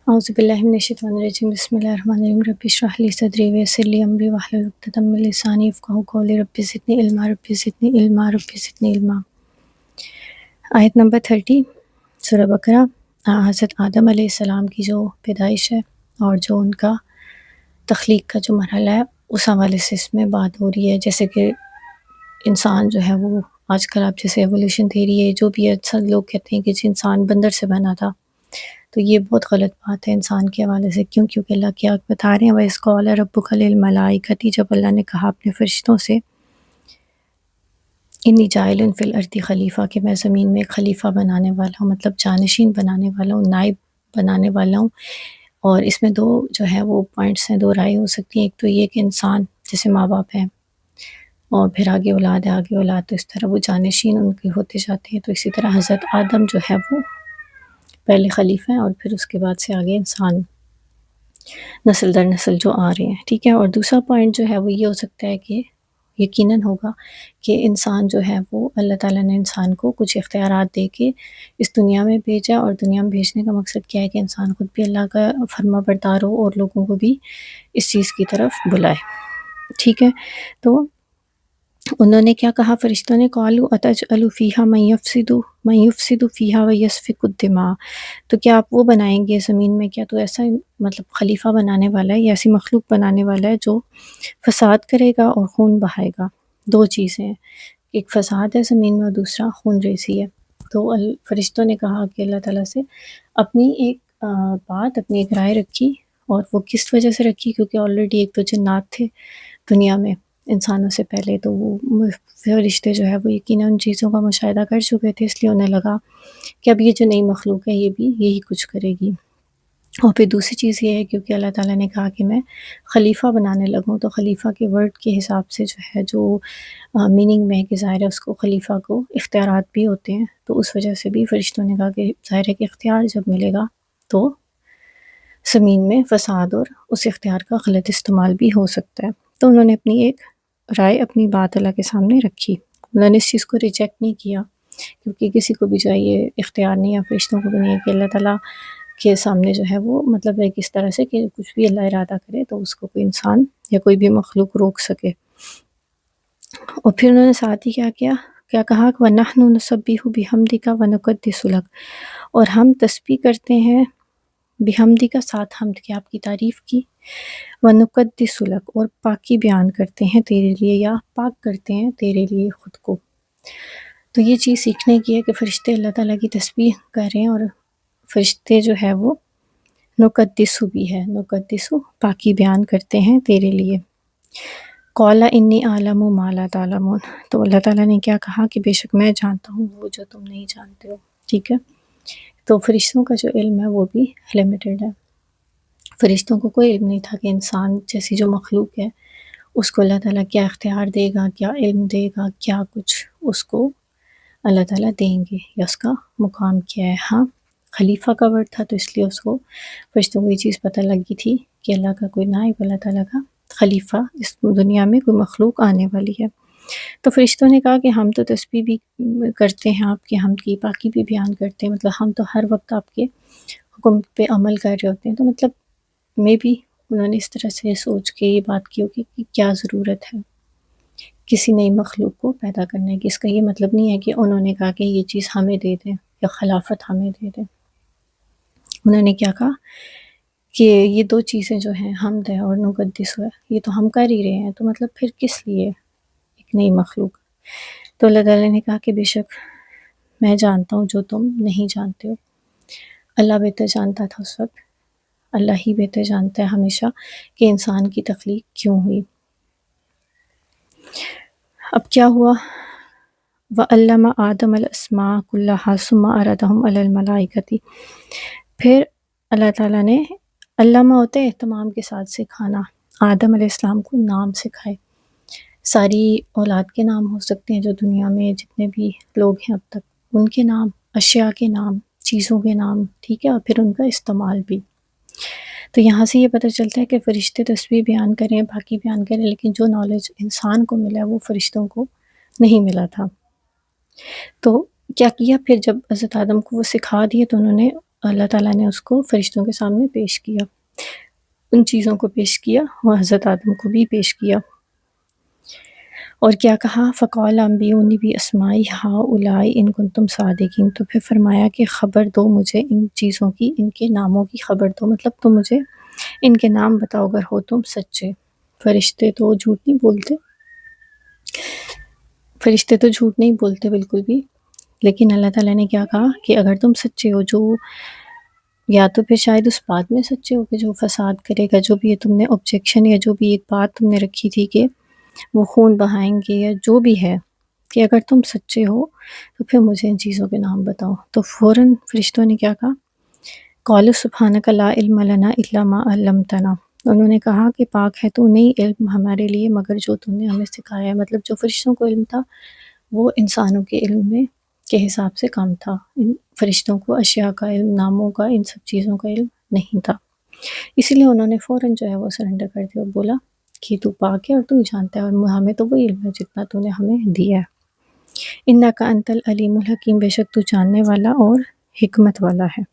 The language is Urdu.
اعوذ باللہ من الشیطان الرجیم بسم اللہ الرحمن الرحیم رب اشرح لی صدری ویسر لی امری واحلل عقدۃ من لسانی یفقہوا قولی رب زدنی علما رب زدنی علما رب زدنی علما۔ آیت نمبر 30 سورہ بقرہ۔ حضرت آدم علیہ السلام کی جو پیدائش ہے اور جو ان کا تخلیق کا جو مرحلہ ہے اس حوالے سے اس میں بات ہو رہی ہے، جیسے کہ انسان جو ہے وہ آج کل آپ جیسے ایولیوشن تھیوری ہے جو بھی ہے، سب لوگ کہتے ہیں کہ جی انسان بندر سے بنا تھا، تو یہ بہت غلط بات ہے انسان کے حوالے سے۔ کیونکہ اللہ کیا بتا رہے ہیں، وَإِذْ قَالَ رَبُّكَ لِلْمَلَائِكَةِ، جب اللہ نے کہا اپنے فرشتوں سے انی جاعل فی الارض خلیفہ، کہ میں زمین میں ایک خلیفہ بنانے والا ہوں، مطلب جانشین بنانے والا ہوں، نائب بنانے والا ہوں۔ اور اس میں دو جو ہے وہ پوائنٹس ہیں، دو رائے ہو سکتی ہیں۔ ایک تو یہ کہ انسان جیسے ماں باپ ہیں اور پھر آگے اولاد ہے، آگے اولاد، تو اس طرح وہ جانشین ان کے ہوتے جاتے ہیں۔ تو اسی طرح حضرت آدم جو ہے وہ پہلے خلیفہ ہیں اور پھر اس کے بعد سے آگے انسان نسل در نسل جو آ رہے ہیں، ٹھیک ہے۔ اور دوسرا پوائنٹ جو ہے وہ یہ ہو سکتا ہے کہ یقیناً ہوگا کہ انسان جو ہے وہ اللہ تعالیٰ نے انسان کو کچھ اختیارات دے کے اس دنیا میں بھیجا، اور دنیا میں بھیجنے کا مقصد کیا ہے کہ انسان خود بھی اللہ کا فرما بردار ہو اور لوگوں کو بھی اس چیز کی طرف بلائے، ٹھیک ہے۔ تو انہوں نے کیا کہا فرشتوں نے، قالوا اتجعل فیہا من یفسد فیہا ویسفک الدماء، تو کیا آپ وہ بنائیں گے زمین میں، کیا تو ایسا مطلب خلیفہ بنانے والا ہے یا ایسی مخلوق بنانے والا ہے جو فساد کرے گا اور خون بہائے گا؟ دو چیزیں ہیں، ایک فساد ہے زمین میں اور دوسرا خون ریزی ہے۔ تو فرشتوں نے کہا کہ اللہ تعالیٰ سے اپنی ایک بات، اپنی ایک رائے رکھی، اور وہ کس وجہ سے رکھی؟ کیونکہ آلریڈی ایک تو جنات تھے دنیا میں انسانوں سے پہلے، تو وہ فرشتے جو ہے وہ یقیناً ان چیزوں کا مشاہدہ کر چکے تھے، اس لیے انہیں لگا کہ اب یہ جو نئی مخلوق ہے یہ بھی یہی کچھ کرے گی۔ اور پھر دوسری چیز یہ ہے کیونکہ اللہ تعالیٰ نے کہا کہ میں خلیفہ بنانے لگوں، تو خلیفہ کے ورڈ کے حساب سے جو ہے جو میننگ میں کہ ظاہر ہے اس کو خلیفہ کو اختیارات بھی ہوتے ہیں، تو اس وجہ سے بھی فرشتوں نے کہا کہ ظاہر ہے کہ اختیار جب ملے گا تو زمین میں فساد اور اس اختیار کا غلط استعمال بھی ہو سکتا ہے۔ تو انہوں نے اپنی ایک رائے، اپنی بات اللہ کے سامنے رکھی، انہوں نے اس چیز کو ریجیکٹ نہیں کیا، کیونکہ کسی کو بھی جو ہے یہ اختیار نہیں ہے، فرشتوں کو بھی نہیں ہے کہ اللہ تعالیٰ کے سامنے جو ہے وہ مطلب ہے کس طرح سے کہ کچھ بھی اللہ ارادہ کرے تو اس کو کوئی انسان یا کوئی بھی مخلوق روک سکے۔ اور پھر انہوں نے ساتھ ہی کیا کہا کہ وَنَحْنُ نُسَبِّحُ بِحَمْدِكَ وَنُقَدِّسُ لَكَ، اور ہم تسبیح کرتے ہیں بحمدی کا، ساتھ حمد کے، آپ کی تعریف کی، وَنُقَدِّسُ لَكَ، اور پاکی بیان کرتے ہیں تیرے لیے، یا پاک کرتے ہیں تیرے لیے خود کو۔ تو یہ چیز سیکھنے کی ہے کہ فرشتے اللہ تعالیٰ کی تسبیح کر رہے ہیں، اور فرشتے جو ہے وہ نقدسو بھی ہے، نقدسو پاکی بیان کرتے ہیں تیرے لیے۔ قال انی اعلم ما لا تعلمون، تو اللہ تعالیٰ نے کیا کہا کہ بے شک میں جانتا ہوں وہ جو تم نہیں جانتے ہو، ٹھیک ہے۔ تو فرشتوں کا جو علم ہے وہ بھی لمیٹڈ ہے، فرشتوں کو کوئی علم نہیں تھا کہ انسان جیسی جو مخلوق ہے اس کو اللہ تعالیٰ کیا اختیار دے گا، کیا علم دے گا، کیا کچھ اس کو اللہ تعالیٰ دیں گے، یا اس کا مقام کیا ہے۔ ہاں خلیفہ کا ورڈ تھا تو اس لیے اس کو فرشتوں کو یہ چیز پتہ لگی تھی کہ اللہ کا کوئی نائب، اللہ تعالیٰ کا خلیفہ اس دنیا میں کوئی مخلوق آنے والی ہے۔ تو فرشتوں نے کہا کہ ہم تو تسبیح بھی کرتے ہیں، آپ کے حمد کی پاکی بھی بیان کرتے ہیں، مطلب ہم تو ہر وقت آپ کے حکم پہ عمل کر رہے ہوتے ہیں، تو مطلب میں بھی انہوں نے اس طرح سے سوچ کے یہ بات کی ہوگی کہ کیا ضرورت ہے کسی نئی مخلوق کو پیدا کرنے کی۔ اس کا یہ مطلب نہیں ہے کہ انہوں نے کہا کہ یہ چیز ہمیں دے دیں یا خلافت ہمیں دے دیں۔ انہوں نے کیا کہا کہ یہ دو چیزیں جو ہیں، حمد ہے اور نقدس ہے، یہ تو ہم کر ہی رہے ہیں، تو مطلب پھر کس لیے ایک نئی مخلوق؟ تو اللہ تعالیٰ نے کہا کہ بے شک میں جانتا ہوں جو تم نہیں جانتے ہو۔ اللہ بہتر جانتا تھا اس وقت، اللہ ہی بہتر جانتا ہے ہمیشہ کہ انسان کی تخلیق کیوں ہوئی۔ اب کیا ہوا؟ وَعَلَّمَ آدَمَ الْأَسْمَاءَ كُلَّهَا ثُمَّ عَرَضَهُمْ عَلَى الْمَلَائِكَةِ، پھر اللہ تعالیٰ نے علامہ ہوتے اہتمام کے ساتھ سکھانا، آدم علیہ السلام کو نام سکھائے، ساری اولاد کے نام ہو سکتے ہیں جو دنیا میں جتنے بھی لوگ ہیں اب تک، ان کے نام، اشیاء کے نام، چیزوں کے نام، ٹھیک ہے، اور پھر ان کا استعمال بھی۔ تو یہاں سے یہ پتہ چلتا ہے کہ فرشتے تسبیح بیان کریں، باقی بیان کریں، لیکن جو نالج انسان کو ملا ہے وہ فرشتوں کو نہیں ملا تھا۔ تو کیا کیا پھر جب حضرت آدم کو وہ سکھا دیے تو انہوں نے اللہ تعالیٰ نے اس کو فرشتوں کے سامنے پیش کیا، ان چیزوں کو پیش کیا اور حضرت آدم کو بھی پیش کیا۔ اور کیا کہا، فَقَالَ أَنبِئُونِی بِأَسْمَاءِ هَؤُلَاءِ إِن كُنتُمْ صَادِقِینَ، تو پھر فرمایا کہ خبر دو مجھے ان چیزوں کی، ان کے ناموں کی خبر دو، مطلب تم مجھے ان کے نام بتاؤ اگر ہو تم سچے۔ فرشتے تو جھوٹ نہیں بولتے، فرشتے تو جھوٹ نہیں بولتے بالکل بھی، لیکن اللہ تعالیٰ نے کیا کہا کہ اگر تم سچے ہو، جو یا تو پھر شاید اس بات میں سچے ہو کہ جو فساد کرے گا، جو بھی یہ تم نے آبجیکشن یا جو بھی ایک بات تم نے رکھی تھی کہ وہ خون بہائیں گے یا جو بھی ہے، کہ اگر تم سچے ہو تو پھر مجھے ان چیزوں کے نام بتاؤ۔ تو فوراً فرشتوں نے کیا کہا، قالوا سبحانک لا علم لنا الا ما علمتنا، انہوں نے کہا کہ پاک ہے تو نہیں علم ہمارے لیے مگر جو تم نے ہمیں سکھایا ہے۔ مطلب جو فرشتوں کو علم تھا وہ انسانوں کے علم میں کے حساب سے کم تھا، ان فرشتوں کو اشیاء کا علم، ناموں کا، ان سب چیزوں کا علم نہیں تھا، اسی لیے انہوں نے فوراً جو ہے وہ سرنڈر کر دیا اور بولا کہ تو پاک ہے اور تو ہی جانتا ہے، اور ہمیں تو وہی علم ہے جتنا تو نے ہمیں دیا ہے۔ انک انت العلیم الحکیم، بے شک تو جاننے والا اور حکمت والا ہے۔